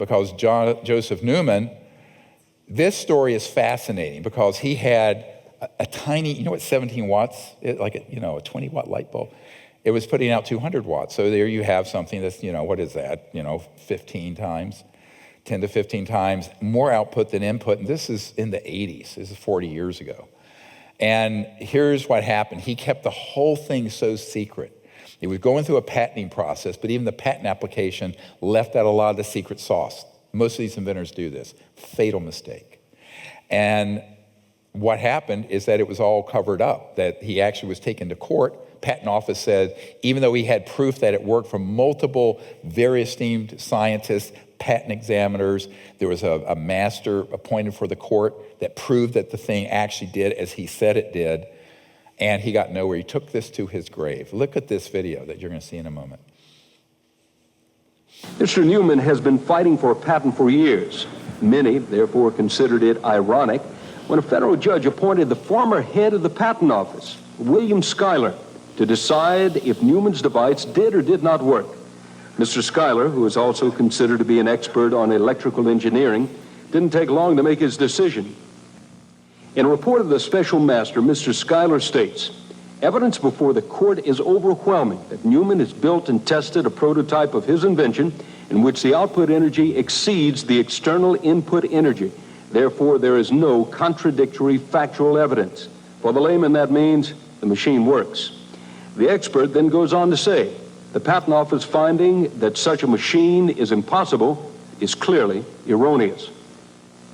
because Joseph Newman, this story is fascinating because he had a tiny, you know what 17 watts, a 20-watt light bulb? It was putting out 200 watts. So there you have something that's, what is that? 15 times, 10 to 15 times more output than input. And this is in the 80s. This is 40 years ago. And here's what happened. He kept the whole thing so secret. He was going through a patenting process, but even the patent application left out a lot of the secret sauce. Most of these inventors do this. Fatal mistake. And what happened is that it was all covered up, that he actually was taken to court. Patent office said, even though he had proof that it worked from multiple very esteemed scientists, patent examiners, there was a master appointed for the court that proved that the thing actually did as he said it did, and he got nowhere. He took this to his grave. Look at this video that you're going to see in a moment. Mr. Newman has been fighting for a patent for years. Many, therefore, considered it ironic when a federal judge appointed the former head of the patent office, William Schuyler, to decide if Newman's device did or did not work. Mr. Schuyler, who is also considered to be an expert on electrical engineering, didn't take long to make his decision. In a report of the special master, Mr. Schuyler states, evidence before the court is overwhelming that Newman has built and tested a prototype of his invention in which the output energy exceeds the external input energy. Therefore, there is no contradictory factual evidence. For the layman, that means the machine works. The expert then goes on to say, the Patent Office finding that such a machine is impossible is clearly erroneous.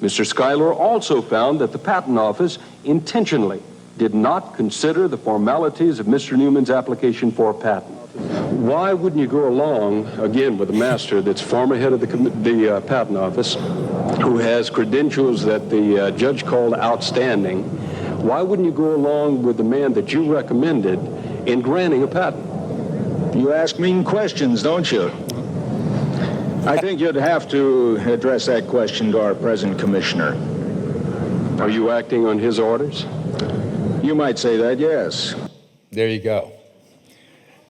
Mr. Schuyler also found that the Patent Office intentionally did not consider the formalities of Mr. Newman's application for a patent. Why wouldn't you go along, again, with a master that's former head of the Patent Office, who has credentials that the judge called outstanding? Why wouldn't you go along with the man that you recommended in granting a patent? You ask mean questions, don't you? I think you'd have to address that question to our present commissioner. Are you acting on his orders? You might say that, yes. There you go.